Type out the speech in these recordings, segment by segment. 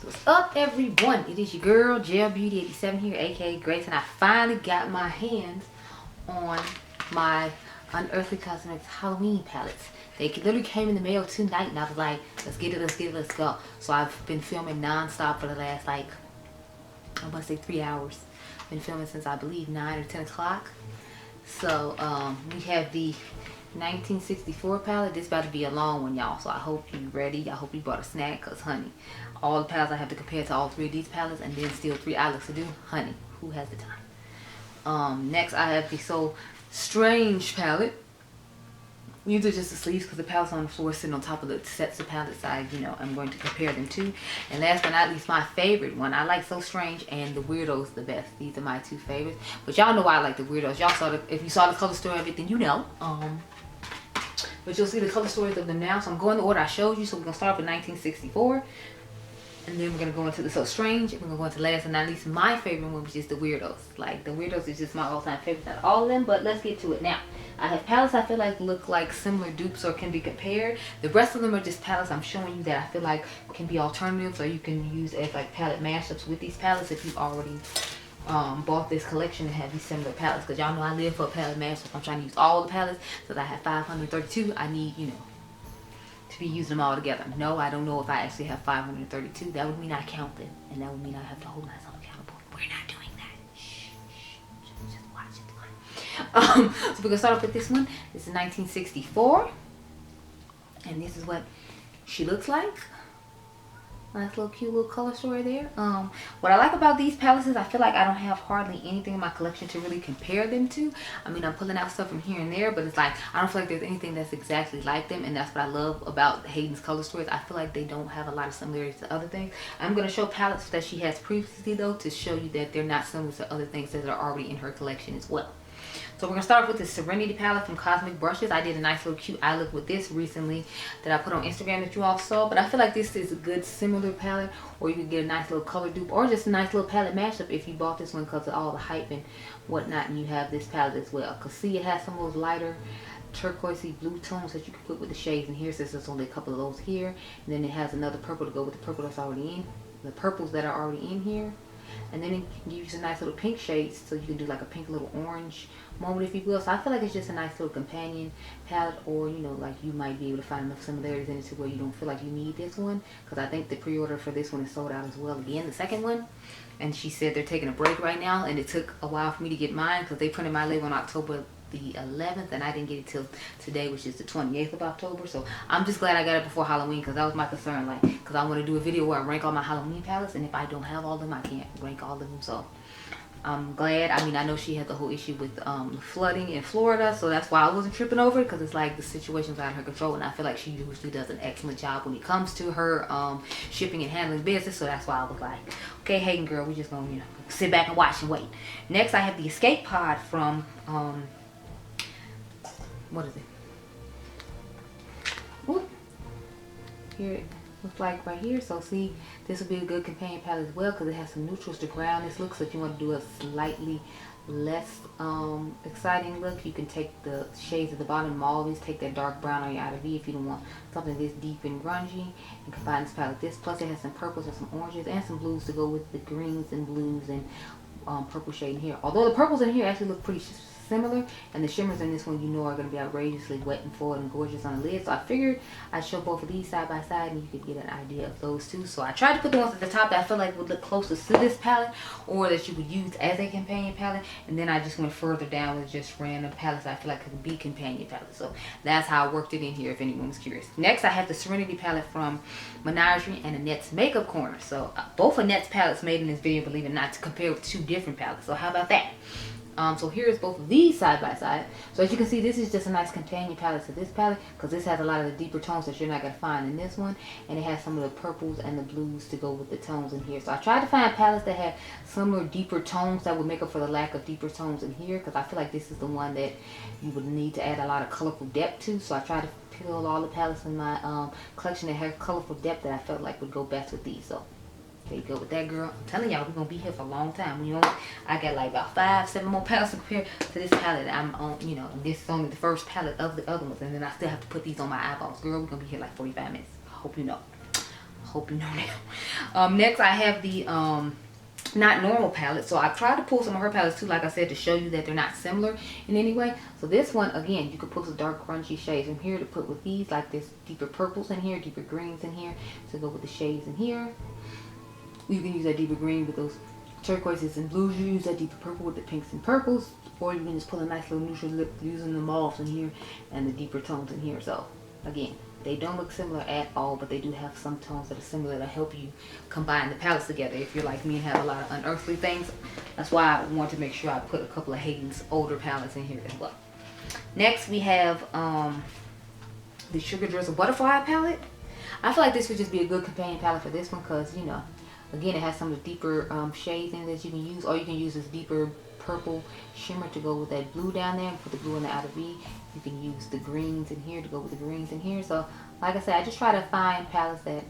What's up, everyone? It is your girl Gel Beauty 87 here, aka Grace, and I finally got my hands on my Unearthly Cosmetics Halloween palettes. They literally came in the mail tonight, and I was like, let's get it, let's get it, let's go. So I've been filming non-stop for the last, like, I want to say 3 hours. Been filming since, I believe, 9 or 10 o'clock. So we have the 1964 palette. This about to be a long one, y'all, so I hope you ready. I hope you brought a snack, because honey, all the palettes I have to compare to all three of these palettes, and then still 3 eyelets to do. Honey, who has the time? Next I have the So Strange palette. These are just the sleeves because the palettes on the floor sitting on top of the sets of palettes I'm going to compare them to. And last but not least, my favorite one. I like So Strange and the Weirdos the best. These are my two favorites. But y'all know why I like the Weirdos. Y'all saw if you saw the color story of it, then you know. But you'll see the color stories of them now. So I'm going the order I showed you. So we're going to start with 1964. And then we're going to go into the So Strange. And we're going to go into last and not least my favorite one, which is the Weirdos. Like, the Weirdos is just my all-time favorite out of all of them. But let's get to it now. I have palettes I feel like look like similar dupes or can be compared. The rest of them are just palettes I'm showing you that I feel like can be alternatives, or you can use as like palette mashups with these palettes if you've already bought this collection and have these similar palettes. Because y'all know I live for a palette mashup. I'm trying to use all the palettes. So that I have 532. I need, to be using them all together. No, I don't know if I actually have 532. That would mean I count them. And that would mean I have to hold myself accountable. We're not doing that. Shh, shh. Just watch it. So we're gonna start off with this one. This is 1964, and this is what she looks like. Nice little cute little color story there. What I like about these palettes is I feel like I don't have hardly anything in my collection to really compare them to. I mean, I'm pulling out stuff from here and there, but it's like I don't feel like there's anything that's exactly like them, and that's what I love about Hayden's color stories. I feel like they don't have a lot of similarities to other things. I'm gonna show palettes that she has previously though to show you that they're not similar to other things that are already in her collection as well. So we're going to start off with the Serenity palette from Cosmic Brushes. I did a nice little cute eye look with this recently that I put on Instagram that you all saw. But I feel like this is a good similar palette, or you can get a nice little color dupe, or just a nice little palette mashup if you bought this one because of all the hype and whatnot, and you have this palette as well. Because see, it has some of those lighter turquoisey blue tones that you can put with the shades in here, since there's only a couple of those here. And then it has another purple to go with the purple that's already in, the purples that are already in here. And then it can give you some nice little pink shades, so you can do like a pink little orange moment, if you will. So I feel like it's just a nice little companion palette, or like you might be able to find enough similarities in it to where you don't feel like you need this one, because I think the pre-order for this one is sold out as well. Again, the second one, and she said they're taking a break right now, and it took a while for me to get mine because they printed my label on October the 11th, and I didn't get it till today, which is the 28th of October. So I'm just glad I got it before Halloween, because that was my concern, like, because I want to do a video where I rank all my Halloween palettes, and if I don't have all of them, I can't rank all of them. So I'm glad. I mean, I know she had the whole issue with flooding in Florida, so that's why I wasn't tripping over it, because it's like the situation's out of her control, and I feel like she usually does an excellent job when it comes to her shipping and handling business. So that's why I was like, okay, Hayden girl, we're just gonna sit back and watch and wait. Next I have the Escape Pod from what is it? Ooh. Here it looks like right here. So see, this will be a good companion palette as well, because it has some neutrals to ground this look. So if you want to do a slightly less exciting look, you can take the shades at the bottom and always take that dark brown on your outer V if you don't want something this deep and grungy, and combine this palette with this. Plus it has some purples and some oranges and some blues to go with the greens and blues and purple shade in here. Although the purples in here actually look pretty similar, and the shimmers in this one are going to be outrageously wet and full and gorgeous on the lid. So I figured I'd show both of these side by side, and you could get an idea of those two. So I tried to put the ones at the top that I feel like would look closest to this palette, or that you would use as a companion palette, and then I just went further down with just random palettes I feel like could be companion palettes. So that's how I worked it in here if anyone was curious. Next I have the Serenity palette from Menagerie and Annette's Makeup Corner. So both Annette's palettes made in this video, believe it or not, to compare with two different palettes. So how about that? So here's both of these side by side. So as you can see, this is just a nice companion palette to this palette, because this has a lot of the deeper tones that you're not going to find in this one, and it has some of the purples and the blues to go with the tones in here. So I tried to find palettes that have similar deeper tones that would make up for the lack of deeper tones in here, because I feel like this is the one that you would need to add a lot of colorful depth to. So I tried to peel all the palettes in my collection that have colorful depth that I felt like would go best with these. So there you go with that, girl. I'm telling y'all, we're gonna be here for a long time. I got like about 5-7 more palettes to compare to this palette I'm on. This is only the first palette of the other ones, and then I still have to put these on my eyeballs. Girl, we're gonna be here like 45 minutes. Hope you know. hope you know now. Next I have the not normal palette. So I tried to pull some of her palettes too, like I said, to show you that they're not similar in any way. So this one, again, you could put some dark grungy shades in here to put with these, like this deeper purples in here, deeper greens in here to go with the shades in here. You can use that deeper green with those turquoises and blues. You use that deeper purple with the pinks and purples, or you can just put a nice little neutral lip using the mauves in here and the deeper tones in here. So again, they don't look similar at all, but they do have some tones that are similar that help you combine the palettes together. If you're like me and have a lot of unearthly things, that's why I want to make sure I put a couple of Hayden's older palettes in here as well. Next we have the Sugar Drizzle Butterfly palette. I feel like this would just be a good companion palette for this one because, you know, again, it has some of the deeper shades in it that you can use, or you can use this deeper purple shimmer to go with that blue down there and put the blue in the outer V. You can use the greens in here to go with the greens in here. So like I said, I just try to find palettes that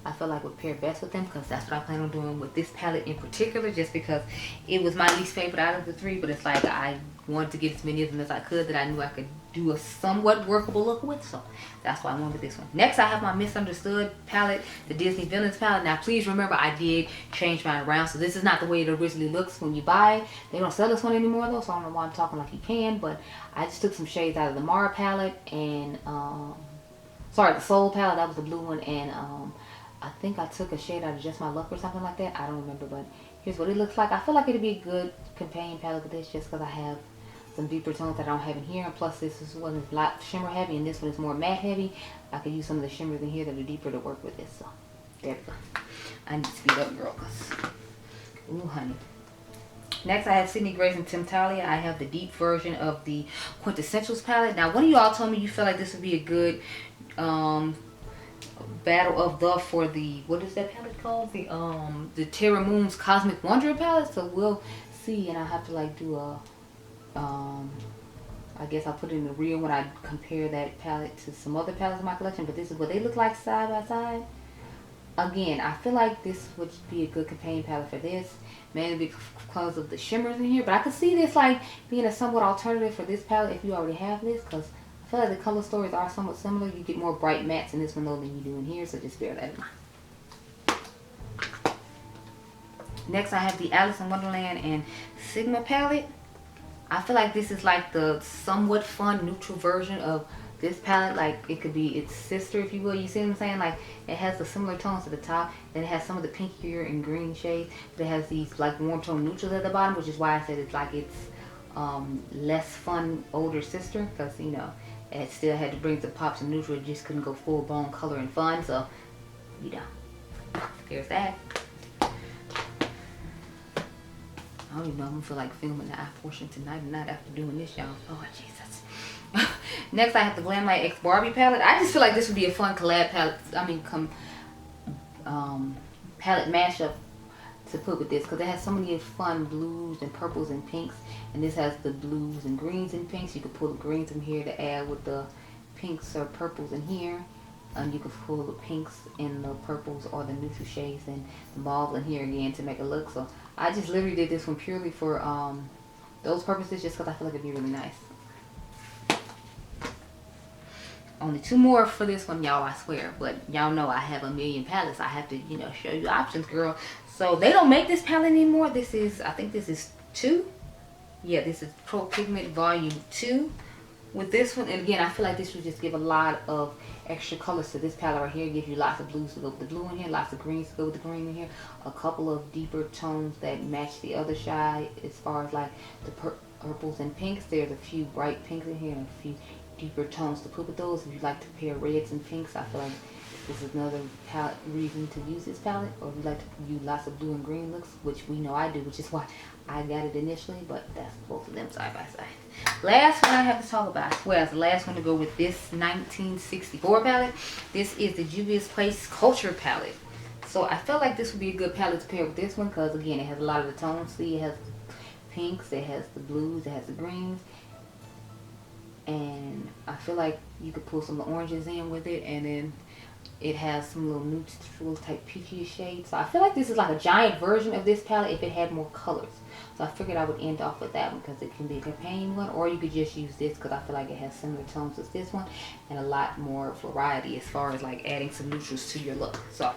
I feel like would pair best with them, because that's what I plan on doing with this palette in particular, just because it was my least favorite out of the three, but it's like I wanted to get as many of them as I could that I knew I could do a somewhat workable look with, so that's why I went with this one. Next I have my Misunderstood palette, the Disney Villains palette. Now please remember, I did change mine around, so this is not the way it originally looks when you buy it. They don't sell this one anymore though, so I don't know why I'm talking like you can, but I just took some shades out of the Mara palette and sorry, the Soul palette, that was the blue one, and I think I took a shade out of Just My Luck or something like that. I don't remember, but here's what it looks like. I feel like it'd be a good companion palette with this, just because I have some deeper tones that I don't have in here, and plus this one is light shimmer heavy and this one is more matte heavy. I could use some of the shimmers in here that are deeper to work with this. So there we go. I need to speed up, girl, cause ooh honey. Next I have Sydney Grace and Tim Talia. I have the deep version of the Quintessentials palette. Now one of y'all told me you feel like this would be a good battle of the for the, what is that palette called, the Terra Moon's Cosmic Wonder palette. So we'll see, and I have to like do a I guess I'll put it in the reel when I compare that palette to some other palettes in my collection, but this is what they look like side by side. Again, I feel like this would be a good companion palette for this, mainly because of the shimmers in here, but I could see this like being a somewhat alternative for this palette if you already have this, because I feel like the color stories are somewhat similar. You get more bright mattes in this one though than you do in here, so just bear that in mind. Next I have the Alice in Wonderland and Sigma palette. I feel like this is like the somewhat fun neutral version of this palette. Like it could be its sister, if you will. You see what I'm saying? Like it has the similar tones at the top, then it has some of the pinkier and green shades, but it has these like warm tone neutrals at the bottom, which is why I said it's like its less fun older sister, because you know it still had to bring the pops and neutral. It just couldn't go full blown color and fun. So you know, there's that. I don't even know if I'm gonna feel like filming the eye portion tonight or not after doing this, y'all. Oh, Jesus. Next, I have the Glam Light X Barbie palette. I just feel like this would be a fun collab palette. I mean, palette mashup to put with this, because it has so many fun blues and purples and pinks. And this has the blues and greens and pinks. You could pull the greens from here to add with the pinks or purples in here. And you can pull the pinks and the purples or the neutral shades and the mauve in here again to make a look. So I just literally did this one purely for those purposes, just because I feel like it'd be really nice. Only two more for this one, y'all, I swear. But y'all know I have a million palettes. I have to, you know, show you options, girl. So they don't make this palette anymore. This is, I think this is 2. Yeah, this is Pro Pigment Volume 2. With this one, and again, I feel like this would just give a lot of extra colors to this palette right here. Give you lots of blues to go with the blue in here, lots of greens to go with the green in here, a couple of deeper tones that match the other side as far as like the purples and pinks. There's a few bright pinks in here and a few deeper tones to put with those. If you like to pair reds and pinks, I feel like this is another palette reason to use this palette. Or if you like to use lots of blue and green looks, which we know I do, which is why I got it initially, but that's both of them side by side. Last one I have to talk about, well, it's the last one to go with this 1964 palette. This is the Juvia's Place Culture palette. So I felt like this would be a good palette to pair with this one, because again, it has a lot of the tones. See, it has pinks, it has the blues, it has the greens, and I feel like you could pull some of the oranges in with it, and then It has some little neutral type peachy shades. So I feel like this is like a giant version of this palette if it had more colors. So I figured I would end off with that one because it can be a companion one, or you could just use this because I feel like it has similar tones as this one and a lot more variety as far as like adding some neutrals to your look. So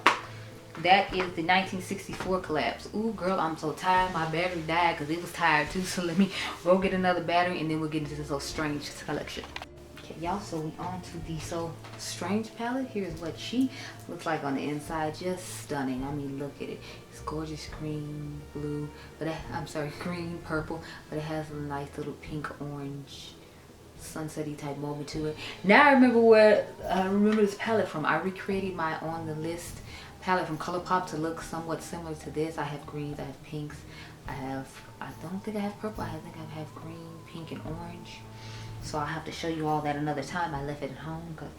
that is the 1964 collabs. Ooh, girl, I'm so tired. My battery died because it was tired too. So let me go get another battery and then we'll get into this little strange collection. Okay, y'all, so we on to the So Strange palette. Here's what she looks like on the inside. Just stunning. I mean, look at it. It's gorgeous green, blue, but I'm sorry, green, purple, but it has a nice little pink, orange, sunsetty type moment to it. Now I remember where I remember this palette from. I recreated my On the List palette from ColourPop to look somewhat similar to this. I have greens, I have pinks, I don't think I have purple. I think I have green, pink, and orange. So I'll have to show you all that another time. I left it at home because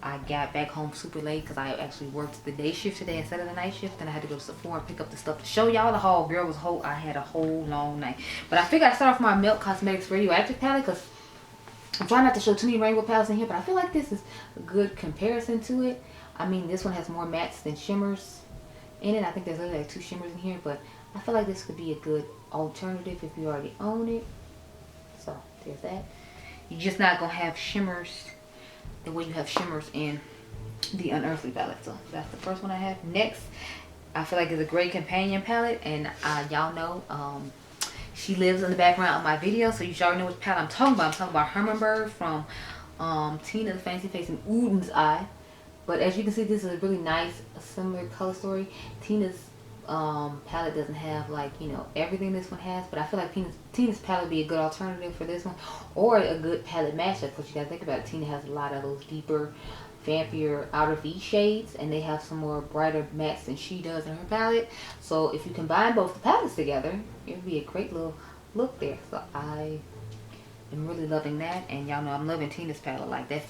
I got back home super late because I actually worked the day shift today instead of the night shift. Then I had to go to Sephora and pick up the stuff to show y'all the haul. Girl, I had a whole long night. But I figured I'd start off my Mented Cosmetics Radioactive palette because I'm trying not to show too many rainbow palettes in here, but I feel like this is a good comparison to it. I mean, this one has more mattes than shimmers in it. I think there's only like 2 shimmers in here, but I feel like this could be a good alternative if you already own it. So there's that. You're just not gonna have shimmers the way you have shimmers in the Unearthly palette. So that's the first one I have. Next, I feel like it's a great companion palette, and y'all know she lives in the background of my video, so you should already know which palette I'm talking about. I'm talking about Hummingbird from Tina the Fancy Face and Uden's Eye. But as you can see, this is a really nice, similar color story. Tina's palette doesn't have, like, you know, everything this one has, but I feel like Tina's palette would be a good alternative for this one, or a good palette mashup, because you gotta think about it. Tina has a lot of those deeper, vampier outer V shades, and they have some more brighter mattes than she does in her palette. So if you combine both the palettes together, it would be a great little look there. So I am really loving that, and y'all know I'm loving Tina's palette. Like that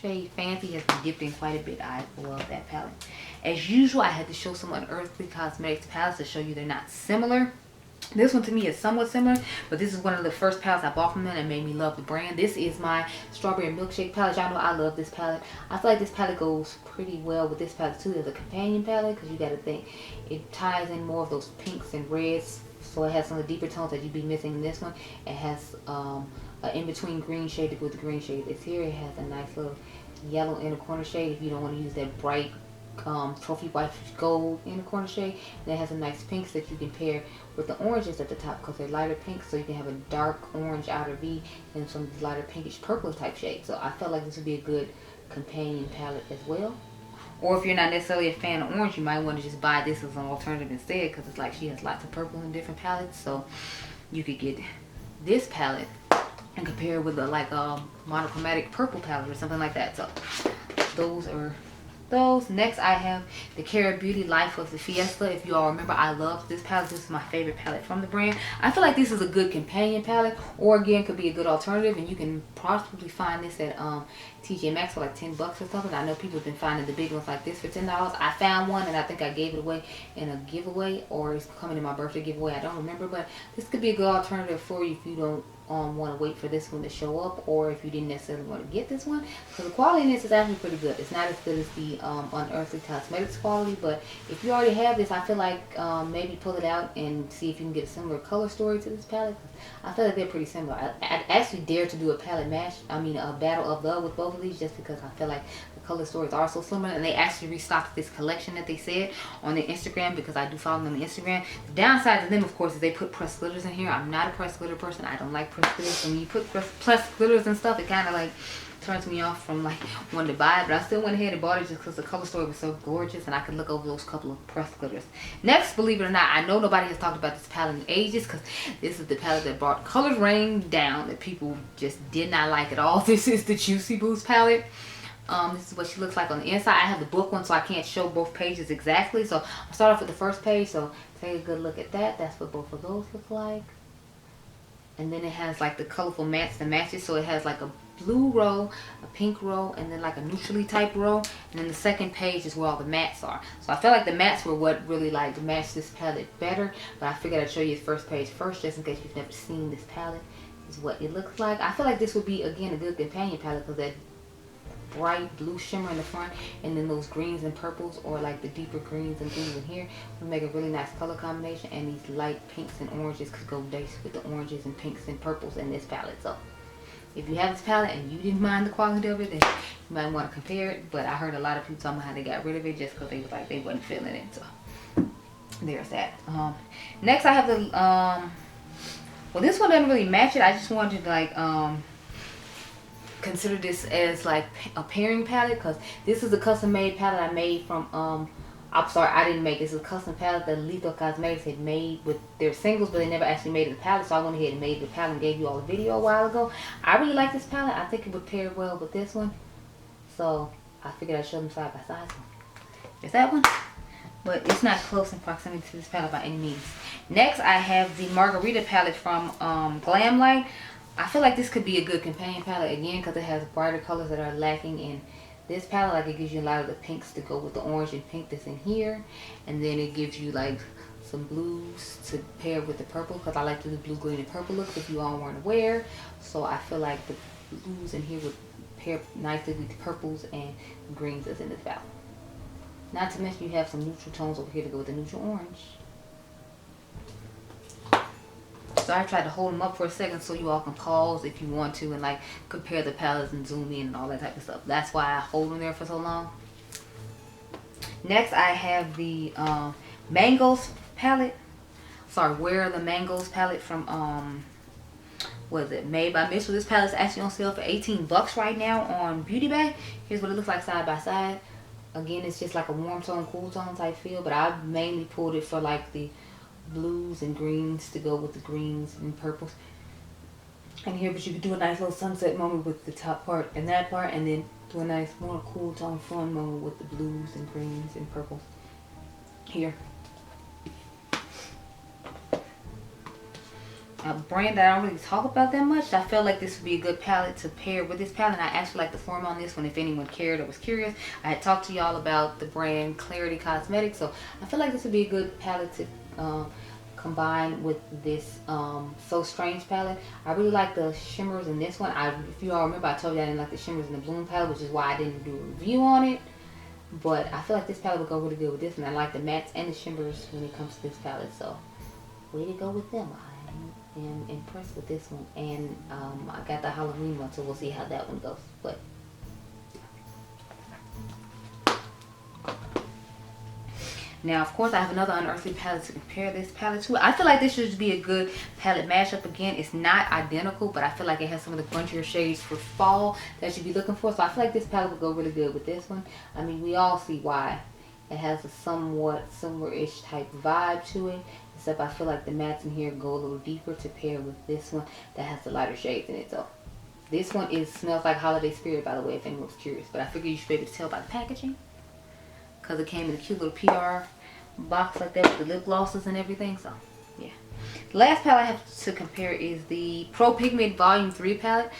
shade Fancy has been dipped in quite a bit. I love that palette. As usual, I had to show some Unearthly Cosmetics palettes to show you they're not similar. This one to me is somewhat similar, but this is one of the first palettes I bought from them and made me love the brand. This is my Strawberry Milkshake palette. Y'all know I love this palette. I feel like this palette goes pretty well with this palette too as a companion palette, because you got to think it ties in more of those pinks and reds, so it has some of the deeper tones that you'd be missing in this one. It has an in-between green shade to go with the green shade. This here, it has a nice little yellow inner corner shade if you don't want to use that bright trophy white gold inner corner shade. And it has a nice pinks that you can pair with the oranges at the top because they're lighter pinks, so you can have a dark orange outer V and some lighter pinkish purple type shade. So I felt like this would be a good companion palette as well. Or if you're not necessarily a fan of orange, you might want to just buy this as an alternative instead, because it's like she has lots of purple in different palettes. So you could get this palette and compare it with a like a monochromatic purple palette or something like that. So those are those. Next I have the Cara Beauty Life of the Fiesta. If you all remember, I love this palette. This is my favorite palette from the brand. I feel like this is a good companion palette, or again could be a good alternative, and you can possibly find this at TJ Maxx for like 10 bucks or something. I know people have been finding the big ones like this for $10. I found one and I think I gave it away in a giveaway, or it's coming in my birthday giveaway, I don't remember, but this could be a good alternative for you if you don't want to wait for this one to show up, or if you didn't necessarily want to get this one, because the quality in this is actually pretty good. It's not as good as the Unearthly Cosmetics quality, but if you already have this, I feel like maybe pull it out and see if you can get a similar color story to this palette. I feel like they're pretty similar. I actually dare to do a palette match, a battle of love with both of these, just because I feel like the color stories are so similar, and they actually restocked this collection that they said on their Instagram, because I do follow them on Instagram. The downside to them, of course, is they put pressed glitters in here. I'm not a pressed glitter person. I don't like pressed glitters. So when you put pressed glitters and stuff, it kind of like turns me off from like wanting to buy it, but I still went ahead and bought it just because the color story was so gorgeous and I could look over those couple of pressed glitters. Next, believe it or not, I know nobody has talked about this palette in ages, because this is the palette that brought colors rain down that people just did not like at all. This is the Juicy Boost palette. This is what she looks like on the inside. I have the book one, so I can't show both pages exactly, so I'll start off with the first page. So take a good look at that. That's what both of those look like. And then it has like the colorful mattes and matches. So it has like a blue row, a pink row, and then like a neutrally type row. And then the second page is where all the mattes are. So I felt like the mattes were what really like matched this palette better. But I figured I'd show you the first page first, just in case you've never seen this palette. This is what it looks like. I feel like this would be, again, a good companion palette, because that bright blue shimmer in the front, and then those greens and purples, or like the deeper greens and blues in here, will make a really nice color combination. And these light pinks and oranges could go nice with the oranges and pinks and purples in this palette. So if you have this palette and you didn't mind the quality of it, then you might want to compare it. But I heard a lot of people talking about how they got rid of it just because they was like they wasn't feeling it. So there's that. Next I have the well, this one doesn't really match it. I just wanted to like consider this as like a pairing palette, because this is a custom made palette I made from I'm sorry, I didn't make this. It's a custom palette that Lethal Cosmetics had made with their singles, but they never actually made it a palette. So I went ahead and made the palette and gave you all a video a while ago. I really like this palette. I think it would pair well with this one. So I figured I'd show them side by side. So there's that one. But it's not close in proximity to this palette by any means. Next, I have the Margarita palette from Glam Light. I feel like this could be a good companion palette again, because it has brighter colors that are lacking in this palette. Like, it gives you a lot of the pinks to go with the orange and pink that's in here, and then it gives you like some blues to pair with the purple, because I like to do blue, green, and purple looks if you all weren't aware. So I feel like the blues in here would pair nicely with the purples and greens that's in this palette. Not to mention you have some neutral tones over here to go with the neutral orange. So I tried to hold them up for a second so you all can pause if you want to and like compare the palettes and zoom in and all that type of stuff. That's why I hold them there for so long. Next I have the Mangoes palette. Sorry, Where Are the Mangoes palette from what is it, Made by Mitchell. This palette is actually on sale for 18 bucks right now on Beauty Bay. Here's what it looks like side by side. Again, it's just like a warm tone, cool tone type feel, but I mainly pulled it for like the blues and greens to go with the greens and purples. And here, but you could do a nice little sunset moment with the top part and that part, and then do a nice more cool tone fun moment with the blues and greens and purples here. A brand that I don't really talk about that much. I felt like this would be a good palette to pair with this palette. And I actually like the form on this one if anyone cared or was curious. I had talked to y'all about the brand Clarity Cosmetics, so I feel like this would be a good palette to combine with this So Strange palette. I really like the shimmers in this one. If you all remember, I told you I didn't like the shimmers in the Bloom palette, which is why I didn't do a review on it. But I feel like this palette would go really good with this one. I like the mattes and the shimmers when it comes to this palette, so way to go with them. I am impressed with this one, and I got the Halloween one, so we'll see how that one goes. But now, of course, I have another Unearthly palette to compare this palette to. I feel like this should be a good palette mashup. Again, it's not identical, but I feel like it has some of the bunchier shades for fall that you'd be looking for. So I feel like this palette would go really good with this one. I mean, we all see why. It has a somewhat similar-ish type vibe to it, except I feel like the mattes in here go a little deeper to pair with this one that has the lighter shades in it. So this one smells like Holiday Spirit, by the way, if anyone's curious. But I figure you should be able to tell by the packaging, because it came in a cute little PR box like that with the lip glosses and everything. So yeah, the last palette I have to compare is the Pro Pigment Volume 3 palette.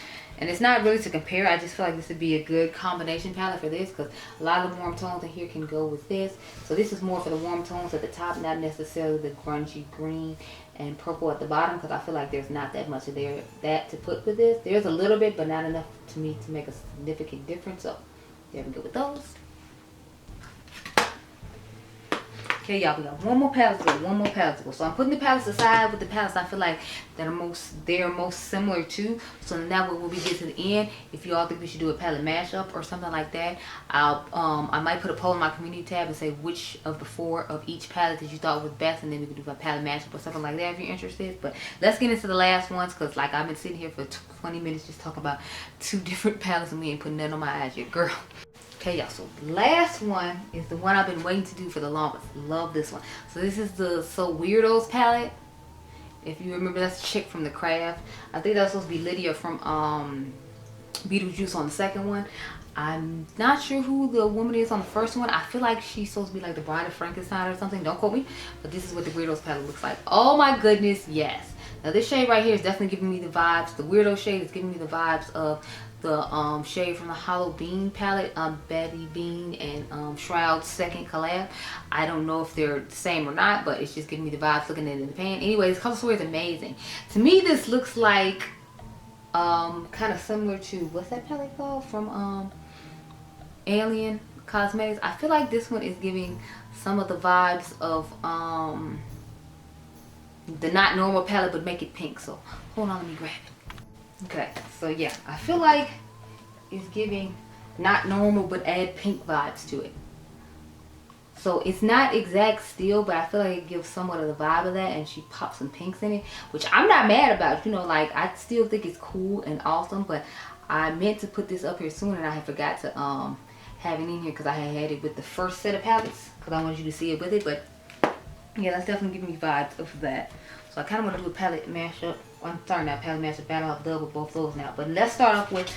And it's not really to compare. I just feel like this would be a good combination palette for this, because a lot of the warm tones in here can go with this. So this is more for the warm tones at the top, not necessarily the grungy green and purple at the bottom, because I feel like there's not that much of that to put with this. There's a little bit, but not enough to me to make a significant difference. So there we go with those. Okay, y'all, we got one more palette to go, So I'm putting the palettes aside with the palettes I feel like that they're most similar to. So now when we get to the end, if you all think we should do a palette mashup or something like that, I might put a poll in my community tab and say which of the 4 of each palette that you thought was best, and then we could do a palette mashup or something like that if you're interested. But let's get into the last ones, because like I've been sitting here for 20 minutes just talking about 2 different palettes and we ain't putting that on my eyes yet, girl. Okay, y'all, so the last one is the one I've been waiting to do for the longest. Love this one. So this is the So Weirdos palette. If you remember, that's a chick from The Craft. I think that's supposed to be Lydia from Beetlejuice on the second one. I'm not sure who the woman is on the first one. I feel like she's supposed to be like the Bride of Frankenstein or something. Don't quote me. But this is what the Weirdos palette looks like. Oh my goodness, yes. Now this shade right here is definitely giving me the vibes. The Weirdo shade is giving me the vibes of the shade from the Hollow Bean palette, Betty Bean and Shroud's second collab. I don't know if they're the same or not, but it's just giving me the vibes looking at it in the pan. Anyways, color story is amazing. To me, this looks like kind of similar to, what's that palette called from Alien Cosmetics. I feel like this one is giving some of the vibes of the Not Normal palette, but make it pink. So hold on, let me grab it. Okay, so yeah, I feel like it's giving Not Normal, but add pink vibes to it. So it's not exact still, but I feel like it gives somewhat of the vibe of that, and she pops some pinks in it, which I'm not mad about. You know, like, I still think it's cool and awesome, but I meant to put this up here soon, and I had forgot to have it in here because I had it with the first set of palettes because I wanted you to see it with it. But yeah, that's definitely giving me vibes of that. So I kind of want to do a palette mashup. I'm sorry, not palette mashup, battle. I've done with both those now. But let's start off with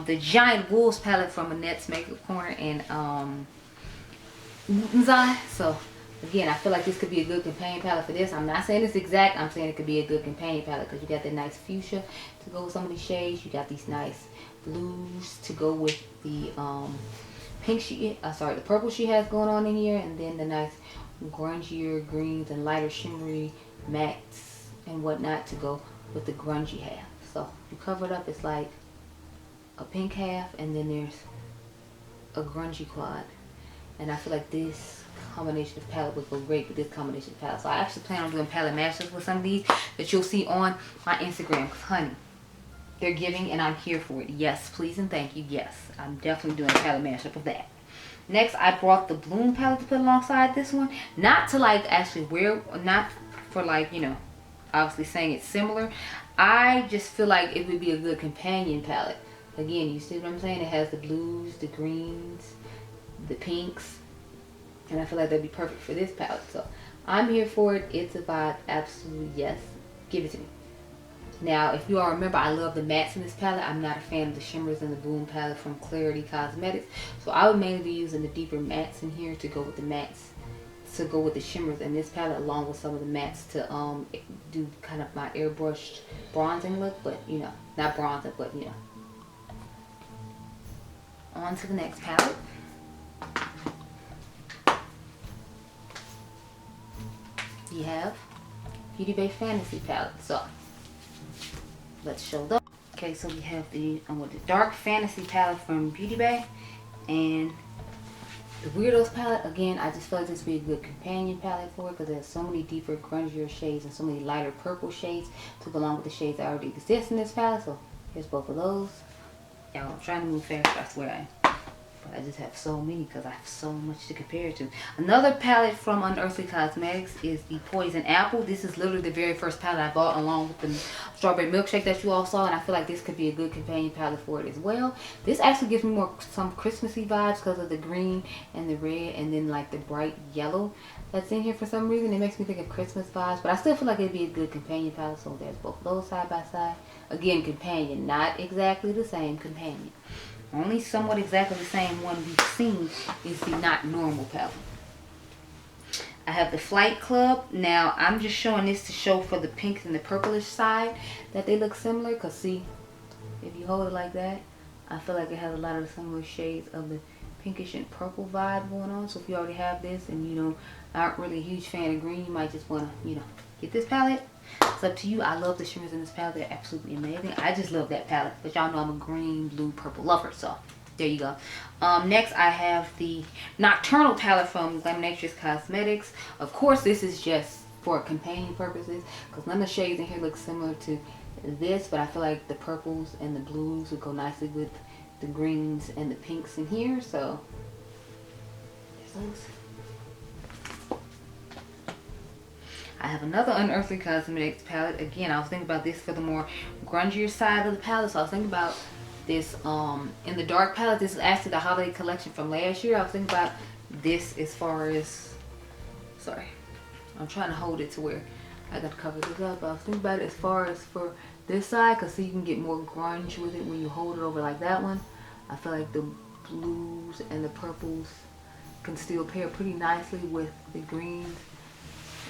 the Giant Wolves palette from Mented Makeup Corner and So again, I feel like this could be a good companion palette for this. I'm not saying it's exact. I'm saying it could be a good companion palette because you got that nice fuchsia to go with some of these shades. You got these nice blues to go with the the purple she has going on in here, and then the nice grungier greens and lighter shimmery mattes and whatnot to go with the grungy half. So you cover it up, it's like a pink half, and then there's a grungy quad. And I feel like this combination of palette would go great with this combination of palette. So I actually plan on doing palette mashups with some of these that you'll see on my Instagram. Because honey, they're giving and I'm here for it. Yes, please and thank you. Yes, I'm definitely doing a palette mashup of that. Next, I brought the Bloom palette to put alongside this one. Not to like actually wear, not for like, you know, obviously saying it's similar. I just feel like it would be a good companion palette. Again, you see what I'm saying? It has the blues, the greens, the pinks, and I feel like that'd be perfect for this palette. So I'm here for it. It's a vibe. Absolutely yes. Give it to me. Now, if you all remember, I love the mattes in this palette. I'm not a fan of the shimmers in the Bloom palette from Clarity Cosmetics. So I would mainly be using the deeper mattes in here to go with the mattes, to go with the shimmers in this palette, along with some of the mattes to do kind of my airbrushed bronzing look. But you know, not bronzing, but you know. On to the next palette. You have Beauty Bay Fantasy palette. So let's show them. Okay, so we have the Dark Fantasy palette from Beauty Bay and the Weirdos palette. Again, I just feel like this would be a good companion palette for it because there's so many deeper, grungier shades and so many lighter purple shades to go along with the shades that already exist in this palette. So here's both of those. Y'all, I'm trying to move faster, I swear I am. I just have so many because I have so much to compare to. Another palette from Unearthly Cosmetics is the Poison Apple. This is literally the very first palette I bought along with the strawberry milkshake that you all saw, and I feel like this could be a good companion palette for it as well. This actually gives me some Christmassy vibes because of the green and the red and then like the bright yellow that's in here for some reason. It makes me think of Christmas vibes, but I still feel like it'd be a good companion palette. So there's both of those side by side. Again, companion, not exactly the same companion. Only somewhat exactly the same one we've seen is the Not Normal palette. I have the Flight Club. Now, I'm just showing this to show for the pinks and the purplish side that they look similar. Because see, if you hold it like that, I feel like it has a lot of the similar shades of the pinkish and purple vibe going on. So if you already have this and you know, aren't really a huge fan of green, you might just want to, you know, get this palette. It's up to you. I love the shimmers in this palette. They're absolutely amazing. I just love that palette. But y'all know I'm a green, blue, purple lover. So there you go. Next I have the Nocturnal palette from Diypansy Cosmetics. Of course this is just for companion purposes because none of the shades in here look similar to this. But I feel like the purples and the blues would go nicely with the greens and the pinks in here. So there's those. I have another Unearthly Cosmetics palette. Again, I was thinking about this for the more grungier side of the palette. So I was thinking about this in the dark palette. This is actually the holiday collection from last year. I was thinking about this as far as, sorry, I'm trying to hold it to where I got to cover this up. But I was thinking about it as far as for this side, because so you can get more grunge with it when you hold it over like that one. I feel like the blues and the purples can still pair pretty nicely with the greens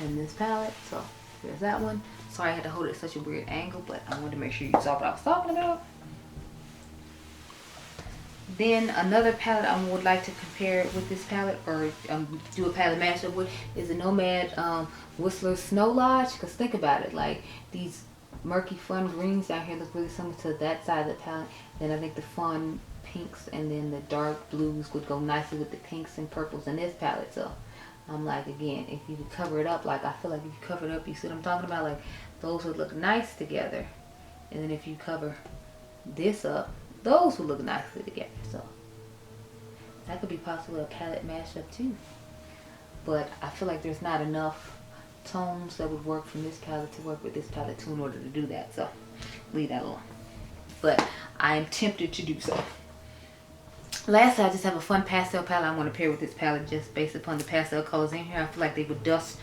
in this palette. So there's that one. Sorry I had to hold it at such a weird angle, but I wanted to make sure you saw what I was talking about. Then another palette I would like to compare with this palette, or do a palette mashup with, is the Nomad Whistler Snow Lodge. Because think about it, like these murky fun greens down here look really similar to that side of the palette. Then I think the fun pinks, and then the dark blues would go nicely with the pinks and purples in this palette. So I'm like, again, if you could cover it up, like I feel like if you cover it up, you see what I'm talking about? Like those would look nice together. And then if you cover this up, those would look nicely together. So that could be possibly a palette mashup too. But I feel like there's not enough tones that would work from this palette to work with this palette too in order to do that. So leave that alone. But I am tempted to do so. Lastly, I just have a fun pastel palette I want to pair with this palette just based upon the pastel colors in here. I feel like they would dust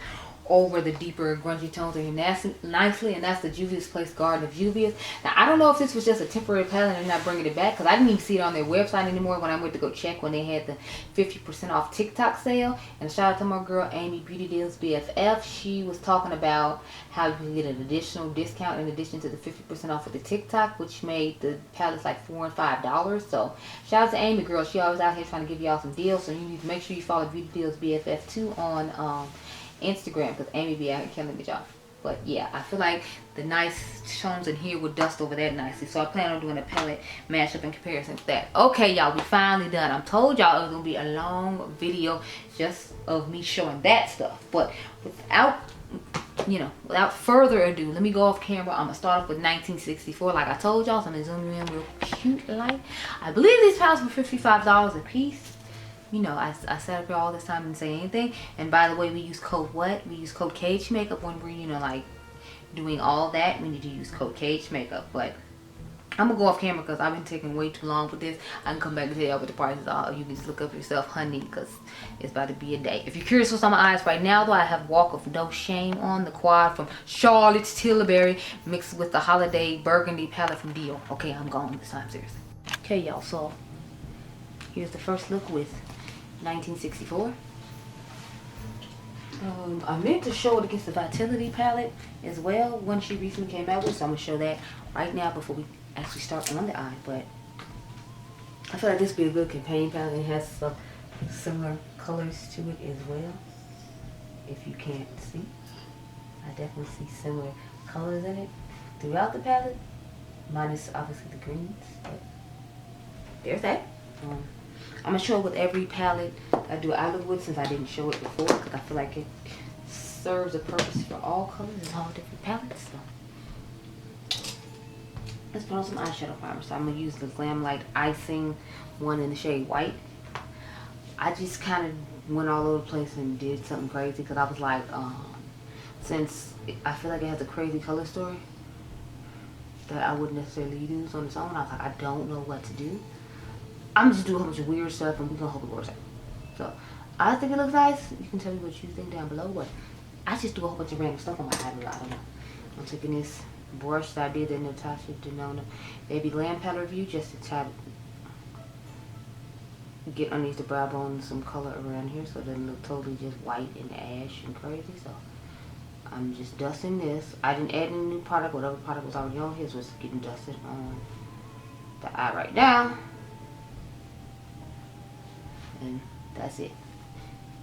over the deeper grungy tones in here nicely, and that's the Juvia's Place Garden of Juvia's. Now, I don't know if this was just a temporary palette and they're not bringing it back, because I didn't even see it on their website anymore when I went to go check when they had the 50% off TikTok sale. And shout out to my girl Amy, Beauty Deals BFF. She was talking about how you can get an additional discount in addition to the 50% off with the TikTok, which made the palettes like $4 and $5. So shout out to Amy, girl. She always out here trying to give y'all some deals. So you need to make sure you follow Beauty Deals BFF too on Instagram, because Amy be out here killing me, y'all. But yeah, I feel like the nice tones in here would dust over that nicely. So I plan on doing a palette mashup in comparison to that. Okay, y'all, we finally done. I told y'all it was gonna be a long video just of me showing that stuff. But without further ado, let me go off camera. I'm gonna start off with 1964, like I told y'all. So I'm gonna zoom you in real cute light. I believe these palettes were $55 a piece. You know, I sat up here all this time and say anything. And by the way, we use code what? We use code Cage Makeup when we're, you know, like doing all that. We need to use code Cage Makeup. But I'm gonna go off camera because I've been taking way too long for this. I can come back and tell y'all what the prices are. You can just look up yourself, honey, because it's about to be a day. If you're curious what's on my eyes right now, though, I have Walk of No Shame on the quad from Charlotte's Tilbury mixed with the Holiday Burgundy palette from Dior. Okay, I'm gone this time, seriously. Okay, y'all, so here's the first look with 1964. I meant to show it against the Vitality palette as well, one she recently came out with, so I'm gonna show that right now before we actually start on the eye. But I feel like this would be a good companion palette. It has some similar colors to it as well. If you can't see, I definitely see similar colors in it throughout the palette, minus obviously the greens, but there's that. I'm going to show it with every palette I do eye look with, since I didn't show it before, because I feel like it serves a purpose for all colors and all different palettes. So let's put on some eyeshadow primer. So I'm going to use the Glam Light Icing one in the shade White. I just kind of went all over the place and did something crazy, because I was like, since I feel like it has a crazy color story that I wouldn't necessarily use on its own, I was like, I don't know what to do. I'm just doing a whole bunch of weird stuff, and we're gonna hope it works out. So I think it looks nice. You can tell me what you think down below, but I just do a whole bunch of random stuff on my eyelid. I don't know. I'm taking this brush that I did in Natasha Denona Baby Glam Palette review just to try to get underneath the brow bone some color around here so it doesn't look totally just white and ash and crazy. So I'm just dusting this. I didn't add any new product. Whatever product was already on his was getting dusted on the eye right now. And that's it.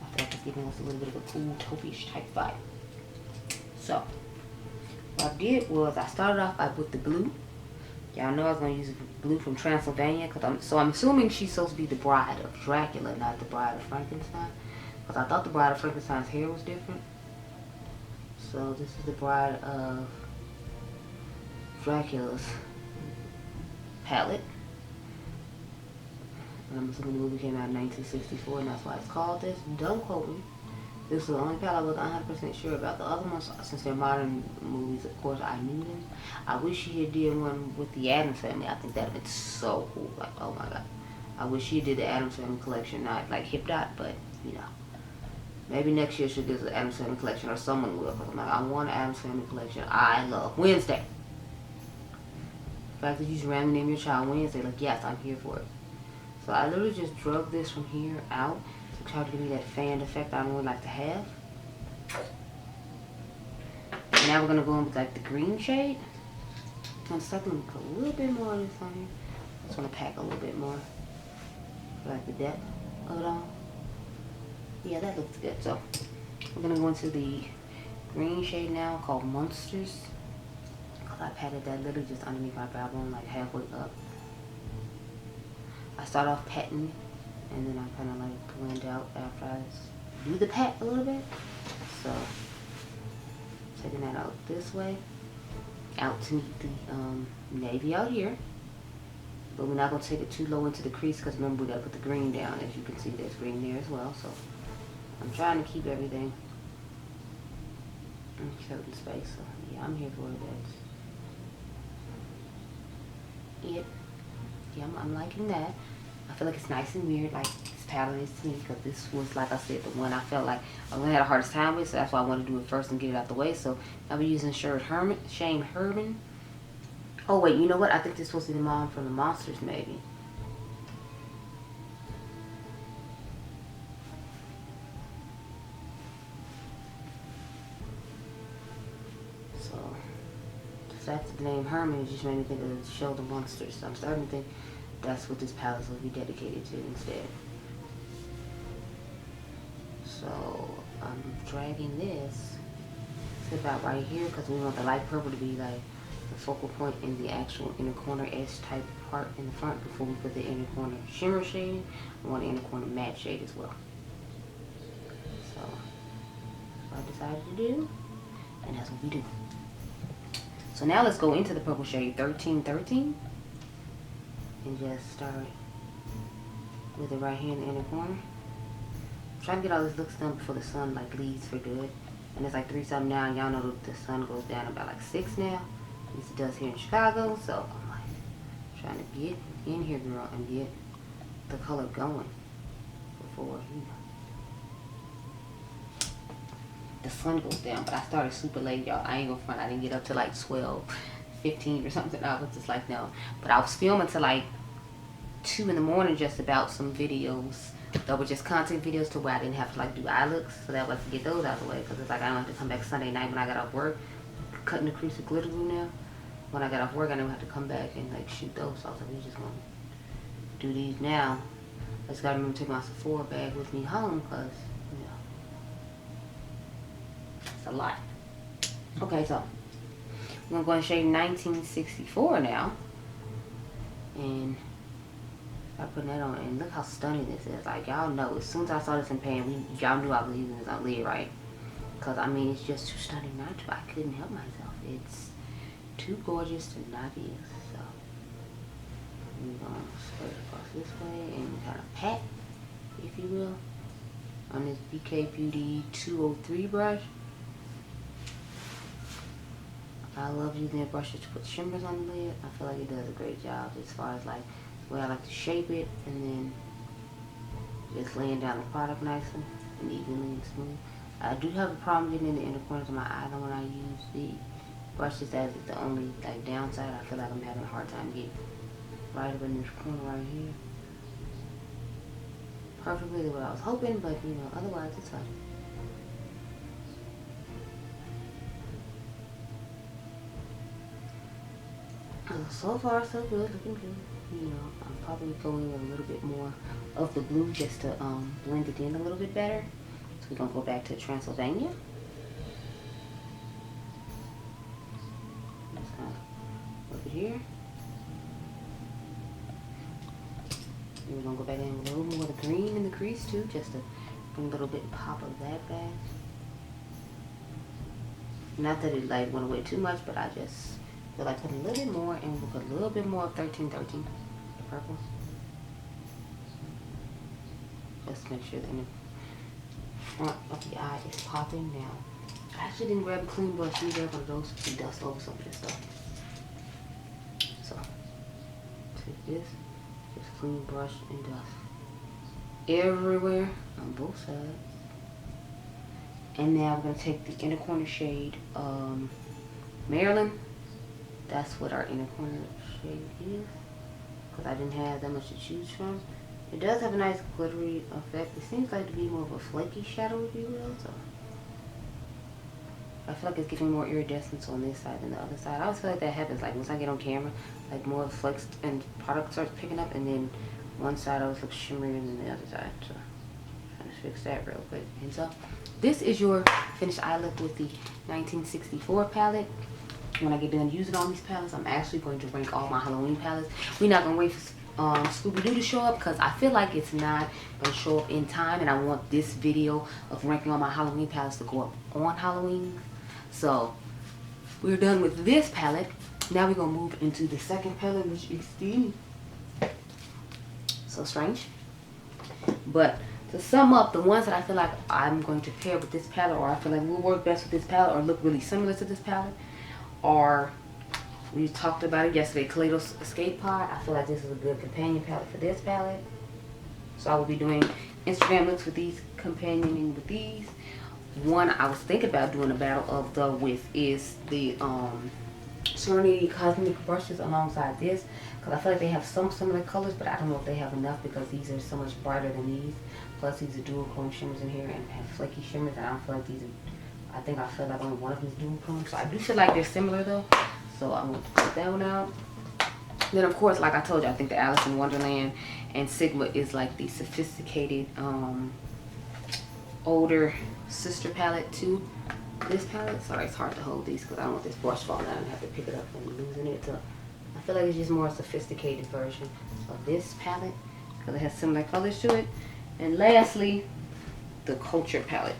I feel like it's giving us a little bit of a cool taupe-ish type vibe. So what I did was I started off with the blue. Y'all know I was going to use blue from Transylvania, because I'm assuming she's supposed to be the bride of Dracula, not the bride of Frankenstein, because I thought the bride of Frankenstein's hair was different. So this is the bride of Dracula's palette. And I'm assuming the movie came out in 1964, and that's why it's called this. Don't quote me. This is the only palette I was 100% sure about. The other ones, since they're modern movies, of course, I knew them. I wish she had did one with the Addams Family. I think that would have been so cool. Like, oh my god. I wish she did the Addams Family collection, not like Hip Dot, but, you know. Maybe next year she'll do the Addams Family collection, or someone will. Because I'm like, I want an Addams Family collection. I love Wednesday. The fact that you just randomly name your child Wednesday, like, yes, I'm here for it. So I literally just drug this from here out to try to give me that fanned effect I really like to have. And now we're going to go in with like the green shade. I'm going to start to put a little bit more of this on here. I just want to pack a little bit more. Like the depth of it all. Yeah, that looks good. So we're going to go into the green shade now called Monsters. Because I patted that literally just underneath my brow bone, like halfway up. I start off patting, and then I kind of like blend out after I do the pat a little bit. So taking that out this way, out to meet the navy out here. But we're not going to take it too low into the crease because remember we got to put the green down. As you can see, there's green there as well. So I'm trying to keep everything in a certain space. So yeah, I'm here for that. Yeah, I'm liking that. I feel like it's nice and weird, like this palette is to me, because this was, like I said, the one I felt like I was going to have the hardest time with, so that's why I wanted to do it first and get it out the way. So I'll be using Shane Herman. Oh wait, you know what? I think this is supposed to be the mom from the Monsters, maybe. So that's the name Herman. It just made me think of the show The Monsters. So I'm starting to think that's what this palette will be dedicated to instead. So I'm dragging this to about right here because we want the light purple to be like the focal point in the actual inner corner edge type part in the front before we put the inner corner shimmer shade. I want the inner corner matte shade as well. So that's what I decided to do, and that's what we do. So now let's go into the purple shade 1313 and just start with it right here in the inner corner. I'm trying to get all these looks done before the sun like leaves for good. And it's like 3 something now, and y'all know the sun goes down about like 6 now. At least it does here in Chicago. So I'm like trying to get in here, girl, and get the color going before the sun goes down. But I started super late, y'all. I ain't gonna front. I didn't get up to like 12:15 or something. I was just like, no. But I was filming till like 2 in the morning just about some videos that were just content videos to where I didn't have to like do eye looks, so that way I could get those out of the way, because it's like I don't have to come back Sunday night when I got off work, cutting the crease with glitter glue now. When I got off work I didn't have to come back and like shoot those, so I was like, we just want to do these now. I just gotta remember to take my Sephora bag with me home, because you know, it's a lot. Okay, so I'm gonna go and shade 1964 now, and start putting that on, and look how stunning this is. Like, y'all know, as soon as I saw this in pan, y'all knew I was using this on lid, right? Because I mean, it's just too stunning not to. I couldn't help myself. It's too gorgeous to not be used. So we're gonna spread it across this way and kind of pat, if you will, on this BK Beauty 203 brush. I love using that brush to put shimmers on the lid. I feel like it does a great job as far as like where I like to shape it, and then just laying down the product nicely and evenly and smooth. I do have a problem getting in the inner corners of my eye though when I use the brushes. That is the only like downside. I feel like I'm having a hard time getting right up in this corner right here perfectly the way I was hoping, but you know, otherwise it's fine. So far so good, looking good. You know, I'm probably going with a little bit more of the blue just to blend it in a little bit better. So we're gonna go back to Transylvania. Just kind of over here. And we're gonna go back in with a little more of the green in the crease too, just to bring a little bit pop of that back. Not that it like went away too much, but I just feel like put a little bit more, and we'll put a little bit more of 1313, the purple. Just to make sure that in the front of the eye is popping. Now, I actually didn't grab a clean brush either, but those can dust over some of this stuff. So, take this, just clean brush and dust everywhere on both sides. And now we're going to take the inner corner shade, Maryland. That's what our inner corner shade is, because I didn't have that much to choose from. It does have a nice glittery effect. It seems like to be more of a flaky shadow, if you will. So I feel like it's giving more iridescence on this side than the other side. I always feel like that happens. Like once I get on camera, like more flakes and product starts picking up, and then one side always looks shimmerier than the other side. So I'm trying to fix that real quick. And so this is your finished eye look with the 1964 palette. When I get done using all these palettes, I'm actually going to rank all my Halloween palettes. We're not going to wait Scooby-Doo to show up, because I feel like it's not going to show up in time, and I want this video of ranking all my Halloween palettes to go up on Halloween. So we're done with this palette. Now we're going to move into the second palette, which is the So Strange. But to sum up, the ones that I feel like I'm going to pair with this palette, or I feel like will work best with this palette, or look really similar to this palette, are, we talked about it yesterday, Kaleidos Escape Pod. I feel like this is a good companion palette for this palette. So I will be doing Instagram looks with these, companioning with these. One I was thinking about doing a battle of the with is the Serenity Cosmetic brushes alongside this, because I feel like they have some similar colors, but I don't know if they have enough because these are so much brighter than these. Plus these are dual chrome shimmers in here and have flaky shimmers, and I don't feel like these are, I think I feel like only one of them is dual chrome. So I do feel like they're similar though. So I'm going to put that one out. Then of course, like I told you, I think the Alice in Wonderland and Sigma is like the sophisticated older sister palette to this palette. Sorry, it's hard to hold these because I don't want this brush falling out and have to pick it up and losing it. So I feel like it's just more a sophisticated version of this palette because it has similar colors to it. And lastly, the Culture palette.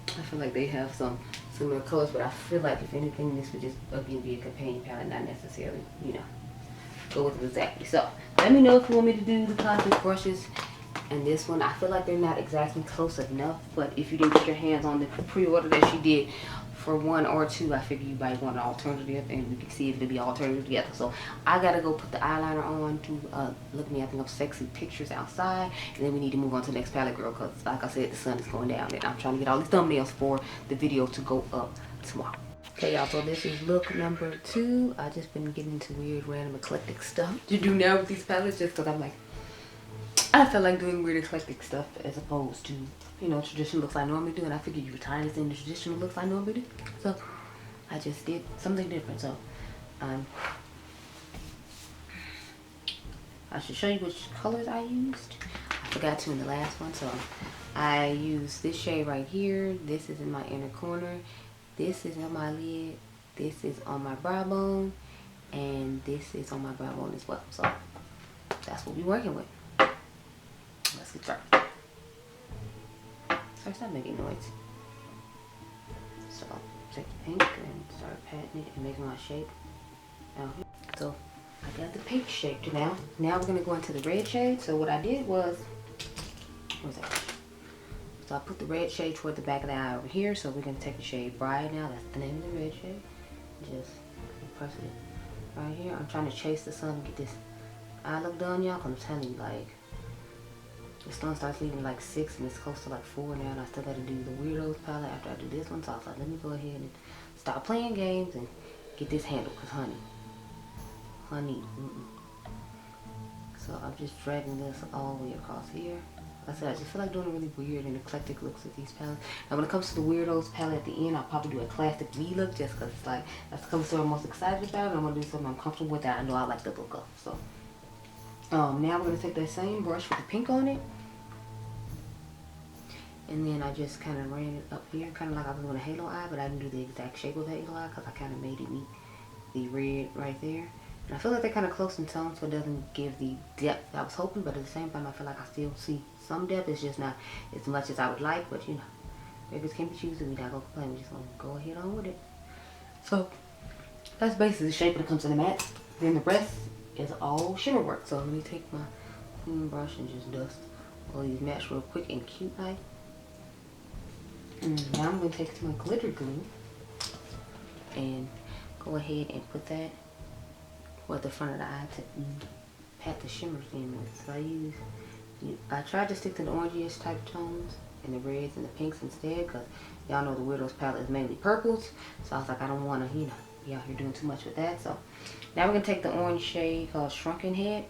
I feel like they have some similar colors, but I feel like if anything, this would just again be a companion palette, not necessarily, you know, go with it exactly. So let me know if you want me to do the cosmic brushes and this one. I feel like they're not exactly close enough, but if you didn't get your hands on the pre-order that she did for one or two, I figure you might want an alternative, and we can see if it'll be alternative together. So I gotta go put the eyeliner on to look me, I think, up sexy pictures outside, and then we need to move on to the next palette, girl, because like I said, the sun is going down and I'm trying to get all these thumbnails for the video to go up tomorrow. Okay, y'all, so this is look number 2. I just been getting into weird random eclectic stuff to do now with these palettes, just because I'm like, I feel like doing weird eclectic stuff as opposed to, you know, traditional looks I normally do, and I figured you were tired of seeing the traditional looks I normally do, so I just did something different. So I should show you which colors I used. I forgot to in the last one. So I used this shade right here. This is in my inner corner. This is on my lid. This is on my brow bone, and this is on my brow bone as well. So that's what we're working with. Let's get started. Sorry, stop making noise. So take the pink and start patting it and making my shape out here. So I got the pink shaped now. Now we're gonna go into the red shade. So what I did was, where's that? So I put the red shade toward the back of the eye over here. So we're gonna take the shade Bright now. That's the name of the red shade. Just press it right here. I'm trying to chase the sun and get this eye look done, y'all. I'm telling you, like, the sun starts leaving like 6 and it's close to like 4 now, and I still got to do the Weirdos palette after I do this one. So I was like, let me go ahead and stop playing games and get this handled, because honey. So I'm just dragging this all the way across here. Like I said, I just feel like doing really weird and eclectic looks with these palettes. Now when it comes to the Weirdos palette at the end, I'll probably do a classic V look, just because it's like, that's the color story I'm most excited about, and I'm going to do something I'm comfortable with that I know I like the look of. So now we're going to take that same brush with the pink on it, and then I just kind of ran it up here, kind of like I was doing a halo eye, but I didn't do the exact shape of the halo eye because I kind of made it meet the red right there. And I feel like they're kind of close in tone, so it doesn't give the depth I was hoping, but at the same time I feel like I still see some depth. It's just not as much as I would like, but you know, babies can be choosy. We're not going to complain. We're just going to go ahead on with it. So that's basically the shape when it comes to the matte. Then the rest is all shimmer work. So let me take my clean brush and just dust all these mattes real quick and cute like. And now I'm going to take my glitter glue and go ahead and put that at the front of the eye to pat the shimmers in with. So I tried to stick to the orangish type tones and the reds and the pinks instead, because y'all know the Weirdos palette is mainly purples. So I was like, I don't want to, you know, be out here doing too much with that. So now we're going to take the orange shade called Shrunken Head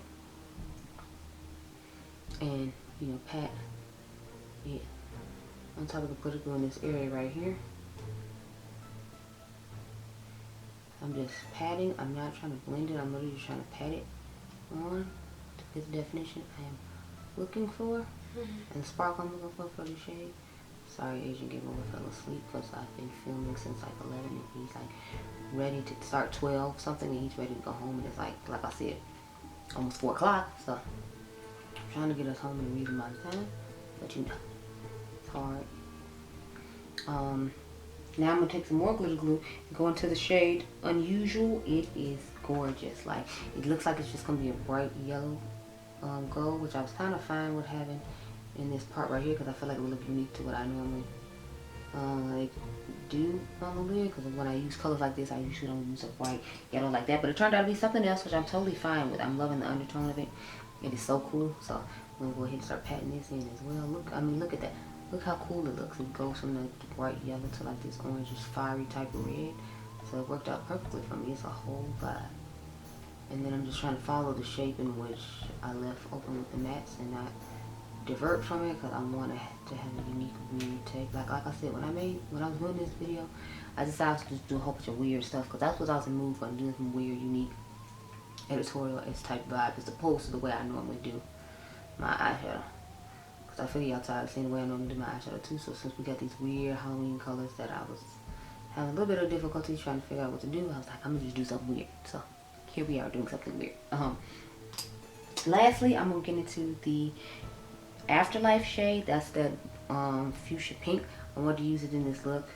and, you know, pat it on top of the glitter glue in this area right here. I'm just patting. I'm not trying to blend it. I'm literally just trying to pat it on to get the definition I am looking for. And the sparkle I'm looking for the shade. Sorry, Adriangameover fell asleep because I've been filming since like 11 and he's like ready to start 12 something, and he's ready to go home, and it's like I said, almost 4 o'clock, so I'm trying to get us home in a reasonable amount of time, but you know, it's hard. Now I'm gonna take some more glitter glue and go into the shade Unusual. It is gorgeous. Like, it looks like it's just gonna be a bright yellow gold, which I was kind of fine with having in this part right here because I feel like it would look unique to what I normally like do on the lid, because when I use colors like this I usually don't use a bright yellow like that, but it turned out to be something else, which I'm totally fine with. I'm loving the undertone of it. It is so cool. So I'm gonna go ahead and start patting this in as well. Look, I mean, look at that. Look how cool it looks. It goes from the bright yellow to like this orangish fiery type of red. So it worked out perfectly for me. It's a whole vibe. And then I'm just trying to follow the shape in which I left open with the mattes and not divert from it, because I wanted to have a unique weird take. Like I said, when I was doing this video, I decided to just do a whole bunch of weird stuff, because that's what I was in the mood for, doing some weird, unique editorial-esque type vibe, as opposed to the way I normally do my eyeshadow. Because I figure y'all tired of seeing the way I normally do my eyeshadow too. So since we got these weird Halloween colors that I was having a little bit of difficulty trying to figure out what to do, I was like, I'm gonna just do something weird. So here we are doing something weird. Lastly, I'm gonna get into the Afterlife shade. That's that fuchsia pink. I wanted to use it in this look,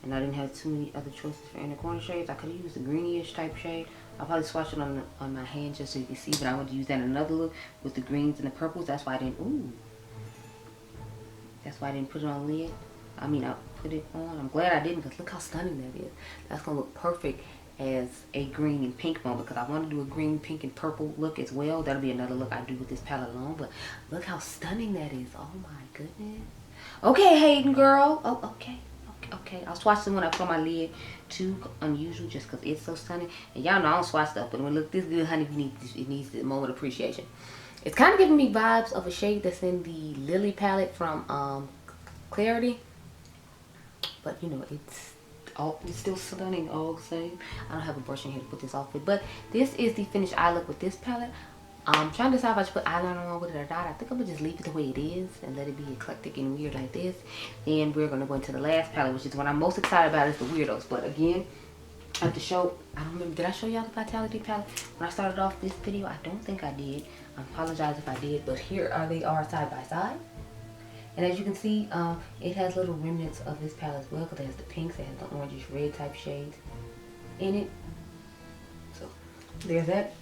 and I didn't have too many other choices for inner corner shades. I could have used the greenish type shade. I'll probably swatch it on my hand just so you can see, but I wanted to use that in another look with the greens and the purples. That's why I didn't. That's why I didn't put it on lid. I mean, I put it on. I'm glad I didn't, because look how stunning that is. That's gonna look perfect as a green and pink moment, because I want to do a green, pink, and purple look as well. That'll be another look I do with this palette alone. But look how stunning that is. Oh my goodness. Okay, Hayden girl. Oh, okay. I'll swatch the one I put on my lid too, Unusual, just because it's so stunning. And y'all know I don't swatch stuff, but when it look this good, honey, it needs the moment of appreciation. It's kind of giving me vibes of a shade that's in the Lily palette from Clarity, but you know, it's still stunning all the same. I don't have a brush in here to put this off with, but this is the finished eye look with this palette. I'm trying to decide if I should put eyeliner on with it or not. I think I'm gonna just leave it the way it is and let it be eclectic and weird like this. And we're gonna go into the last palette, which is what I'm most excited about, is the Weirdos. But again, I have to show, I don't remember, did I show y'all the Vitality palette when I started off this video? I don't think I did. I apologize if I did, but here they are side by side. And as you can see, it has little remnants of this palette as well, because it has the pinks, it has the orangish red type shades in it. So there's that.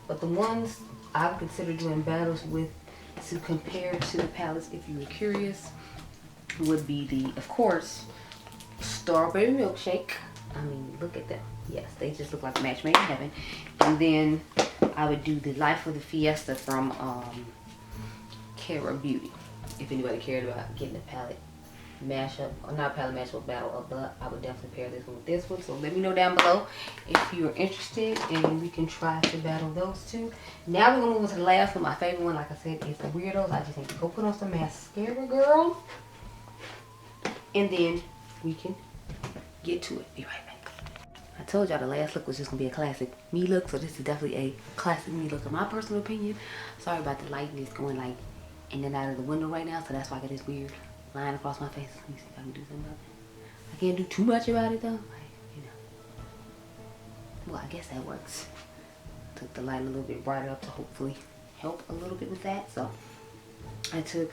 But the ones I would consider doing battles with to compare to the palettes, if you were curious, would be the, of course, Strawberry Milkshake. I mean, look at them. Yes, they just look like a match made in heaven. And then I would do the Life of the Fiesta from Cara Beauty. If anybody cared about getting a palette mashup, or not palette mashup battle, but I would definitely pair this one with this one. So let me know down below if you're interested, and we can try to battle those two. Now we're gonna move on to the last one. My favorite one, like I said, is the Weirdos. I just need to go put on some mascara, girl, and then we can get to it. Be right back. I told y'all the last look was just gonna be a classic me look, so this is definitely a classic me look in my personal opinion. Sorry about the lighting, it's going like in and out of the window right now, so that's why I got this weird line across my face. Let me see if I can do something about that. I can't do too much about it though, like, you know. Well, I guess that works. Took the light a little bit brighter up to hopefully help a little bit with that. So I took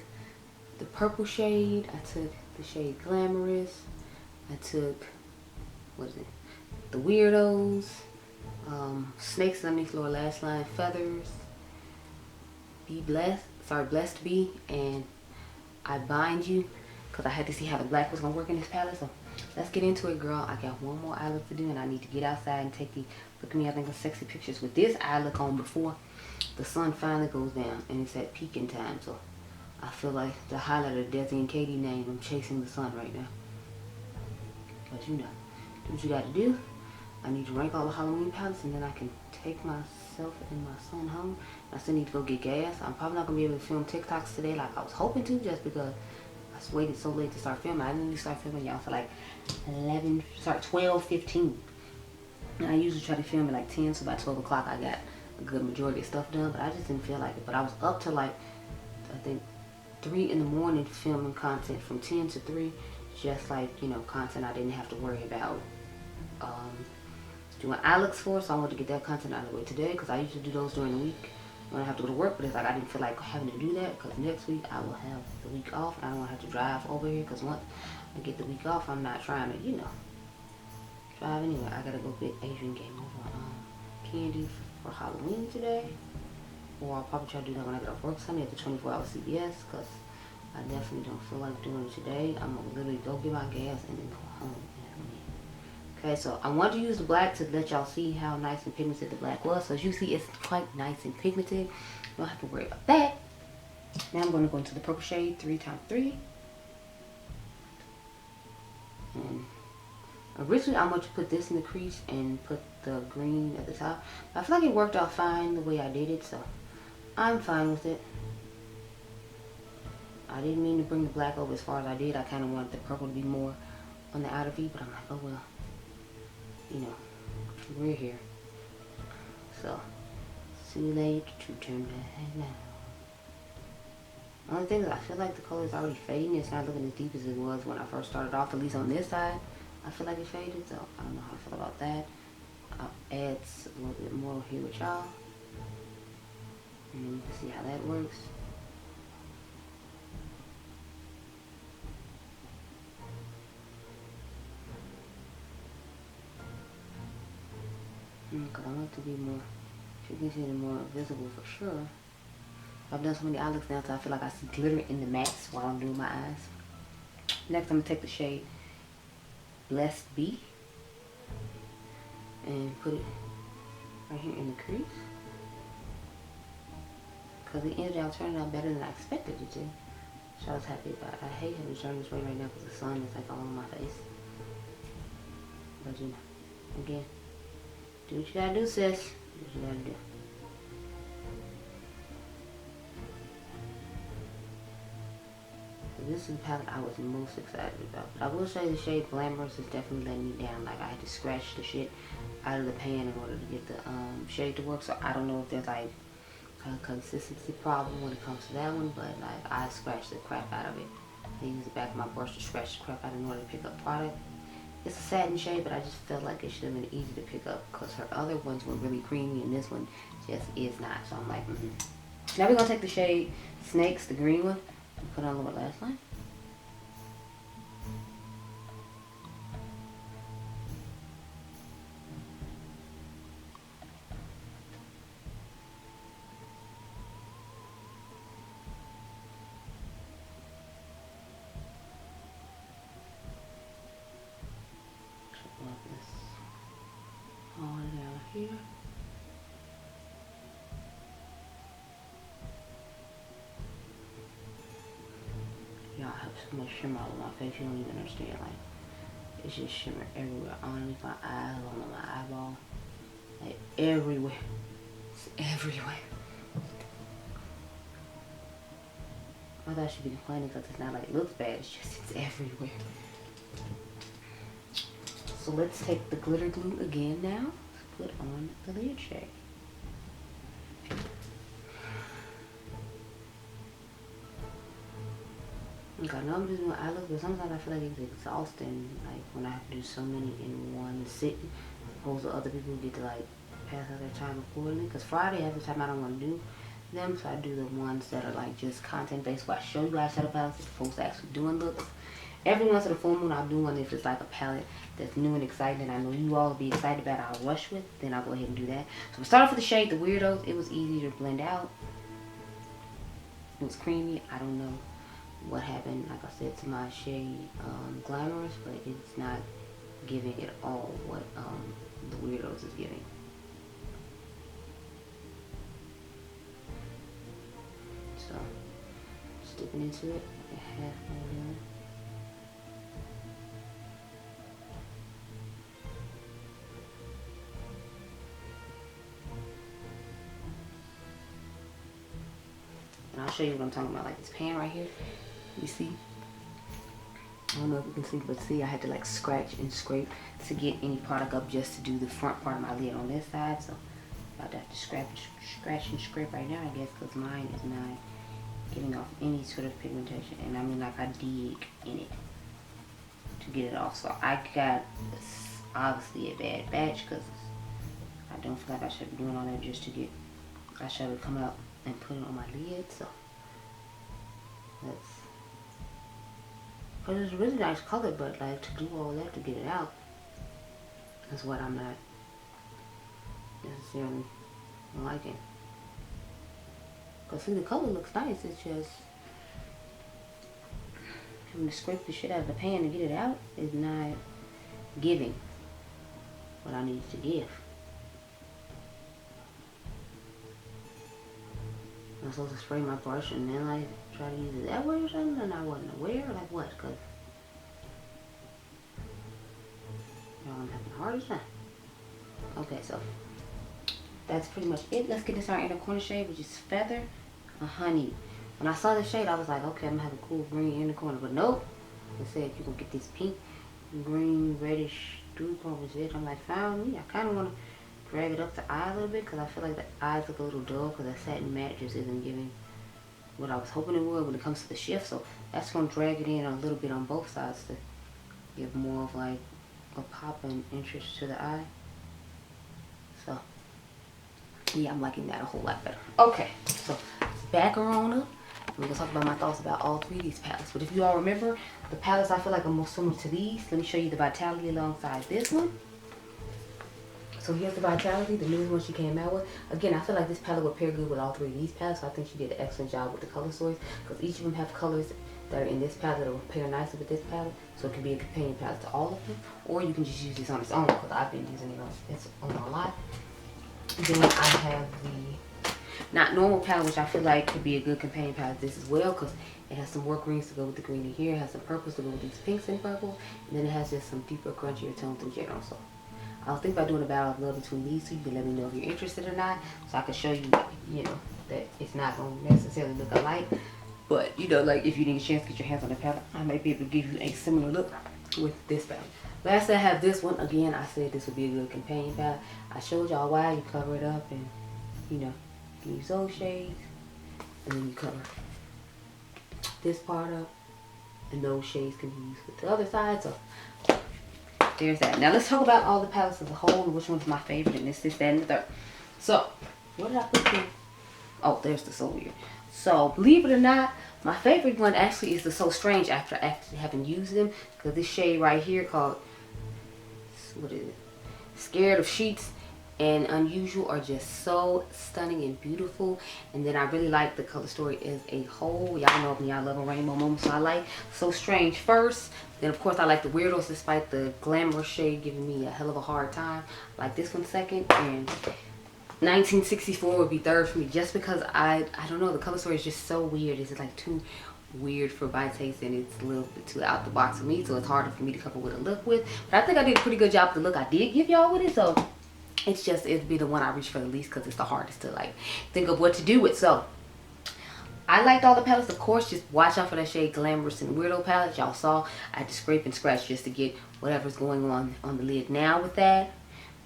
the purple shade, I took the shade Glamorous, I took, what is it, the Weirdos, Snakes Underneath Lower Lash Line, Feathers, Blessed to Be, and I Bind You, because I had to see how the black was going to work in this palette. So let's get into it, girl. I got one more eye look to do, and I need to get outside and take the, look at me, I think, sexy pictures with this eye look on before the sun finally goes down, and it's at peaking time. So I feel like the highlight of Desi and Katie name, I'm chasing the sun right now. But you know, do what you got to do. I need to rank all the Halloween palettes, and then I can take myself and my son home. I still need to go get gas. I'm probably not going to be able to film TikToks today like I was hoping to, just because I waited so late to start filming. I didn't really start filming y'all for like 12:15. And I usually try to film at like 10, so by 12 o'clock I got a good majority of stuff done, but I just didn't feel like it. But I was up to like, I think, 3 in the morning filming content from 10 to 3. Just like, you know, content I didn't have to worry about doing eye looks for, so I wanted to get that content out of the way today because I usually do those during the week when I have to go to work, but it's like I didn't feel like having to do that because next week I will have the week off and I don't want to have to drive over here because once I get the week off, I'm not trying to, you know, drive anywhere. I gotta go get Adriangameover candy for Halloween today, or I'll probably try to do that when I get off work Sunday at the 24-hour CVS because I definitely don't feel like doing it today. I'm gonna literally go get my gas and then go home. Okay, so I wanted to use the black to let y'all see how nice and pigmented the black was. So as you see, it's quite nice and pigmented. You don't have to worry about that. Now I'm going to go into the purple shade 3x3. And originally I wanted to put this in the crease and put the green at the top. But I feel like it worked out fine the way I did it, so I'm fine with it. I didn't mean to bring the black over as far as I did. I kind of wanted the purple to be more on the outer V, but I'm like, oh well. You know, we're here. So, it's too late to turn back now. Only thing is I feel like the color is already fading. It's not looking as deep as it was when I first started off, at least on this side. I feel like it faded, so I don't know how I feel about that. I'll add a little bit more here with y'all. And then you can see how that works. Because I want it to be more pigmented and more visible for sure. I've done so many eye looks now, so I feel like I see glitter in the mattes while I'm doing my eyes. Next, I'm going to take the shade Blessed Bee and put it right here in the crease. Because it ended up turning out better than I expected it to. So I was happy about it. I hate having to turn this way right now because the sun is like all on my face. But you know, again, do what you gotta do, sis. Do what you gotta do. So this is the palette I was most excited about. But I will say the shade Glamorous is definitely letting me down. Like I had to scratch the shit out of the pan in order to get the shade to work. So I don't know if there's like a consistency problem when it comes to that one. But like I scratched the crap out of it. I used the back of my brush to scratch the crap out in order to pick up product. It's a satin shade, but I just felt like it should have been easy to pick up because her other ones were really creamy and this one just is not. So I'm like, Now we're going to take the shade Snakes, the green one, and put on a little bit last line. Here. Y'all have so much shimmer all over my face, you don't even understand. Like, it's just shimmer everywhere. Underneath my eyes, on my eyeball. Like, everywhere. It's everywhere. I thought she'd be complaining because it's not like it looks bad, it's just, it's everywhere. So let's take the glitter glue again now. Put on the lid shade. Okay, I know I'm just doing eye looks, but sometimes I feel like it's exhausting, like when I have to do so many in one sitting, opposed to other people who get to like pass out their time accordingly. Because Friday, half the time I don't want to do them, so I do the ones that are like just content based, where I show you guys shadow palettes as opposed to actually doing looks. Every once in a full moon, I'll do one if it's like a palette that's new and exciting and I know you all will be excited about, I'll rush with, then I'll go ahead and do that. So we start off with the shade The Weirdos. It was easy to blend out. It was creamy. I don't know what happened, like I said, to my shade Glamorous, but it's not giving at all what The Weirdos is giving. So, sticking into it, like a halfway there. And I'll show you what I'm talking about, like this pan right here. You see? I don't know if you can see, but see, I had to like scratch and scrape to get any product up just to do the front part of my lid on this side. So I'm about to have to scratch and scrape right now, I guess, because mine is not getting off any sort of pigmentation. And I mean, like I dig in it to get it off. So I got obviously a bad batch because I don't feel like I should be doing all that just to get eyeshadow to come out and put it on my lid. So because it's a really nice color, but like to do all that to get it out is what I'm not necessarily liking. Because see, the color looks nice, it's just having to scrape the shit out of the pan to get it out is not giving what I need to give. I'm supposed to spray my brush and then like try to use it that way or something, and I wasn't aware, like what? Because y'all, I'm having the hardest time. Okay, so that's pretty much it. Let's get this our inner corner shade, which is Feather Honey. When I saw this shade, I was like, okay, I'm gonna have a cool green inner corner, but nope. It said you're gonna get this pink, green, reddish three-point was it. I'm like, found me. I kind of want to drag it up the eye a little bit because I feel like the eyes look a little dull because the satin matte just isn't giving what I was hoping it would when it comes to the shift. So that's going to drag it in a little bit on both sides to give more of like a pop and interest to the eye. So yeah, I'm liking that a whole lot better. Okay, so back on up. We're going to talk about my thoughts about all three of these palettes. But if you all remember, the palettes I feel like are most similar to these. Let me show you the Vitality alongside this one. So here's the Vitality, the newest one she came out with. Again, I feel like this palette would pair good with all three of these palettes. So I think she did an excellent job with the color stories. Because each of them have colors that are in this palette that will pair nicely with this palette. So it can be a companion palette to all of them. Or you can just use this on its own. Because I've been using it on its own a lot. Then I have the Not Normal palette, which I feel like could be a good companion palette this as well, because it has some work greens to go with the green in here, it has some purples to go with these pinks and purple, and then it has just some deeper, crunchier tones in general. So I was thinking about doing a battle of love between these two. You can let me know if you're interested or not, so I can show you, you know, that it's not going to necessarily look alike. But, you know, like if you need a chance to get your hands on the palette, I might be able to give you a similar look with this palette. Lastly, I have this one. Again, I said this would be a good companion palette. I showed y'all why. You cover it up and, you know, use those shades, and then you cover this part up, and those shades can be used with the other side. So there's that. Now let's talk about all the palettes as a whole and which one's my favorite, and this, that, and the third. So what did I put here? Oh, there's the So Weird. So believe it or not, my favorite one actually is the So Strange after actually having used them, because this shade right here called, what is it? Scared of Sheets and Unusual are just so stunning and beautiful. And then I really like the color story as a whole. Y'all know me, I love a rainbow moment, so I like So Strange first. Then of course I like the Weirdos, despite the glamorous shade giving me a hell of a hard time. I like this one second, and 1964 would be third for me, just because I don't know, the color story is just so weird. It's like too weird for my taste, and it's a little bit too out the box for me, so it's harder for me to come up with a look with. But I think I did a pretty good job with the look I did give y'all with it. So it's just, it'd be the one I reach for the least because it's the hardest to like think of what to do with. So I liked all the palettes. Of course, just watch out for that shade Glamorous and Weirdo palette. Y'all saw I had to scrape and scratch just to get whatever's going on the lid now with that.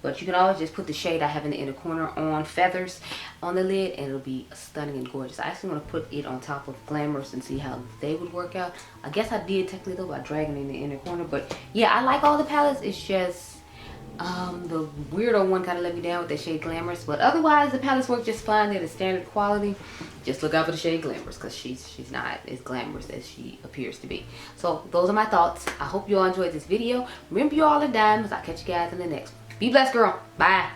But you can always just put the shade I have in the inner corner on Feathers on the lid, and it'll be stunning and gorgeous. I actually want to put it on top of Glamorous and see how they would work out. I guess I did technically though by dragging it in the inner corner. But yeah, I like all the palettes. It's just the Weirdo one kind of let me down with that shade Glamorous, but otherwise the palettes work just fine. They're the standard quality. Just look out for the shade Glamorous, because she's not as glamorous as she appears to be. So those are my thoughts. I hope you all enjoyed this video. Remember, you all are diamonds. I'll catch you guys in the next one. Be blessed, girl. Bye.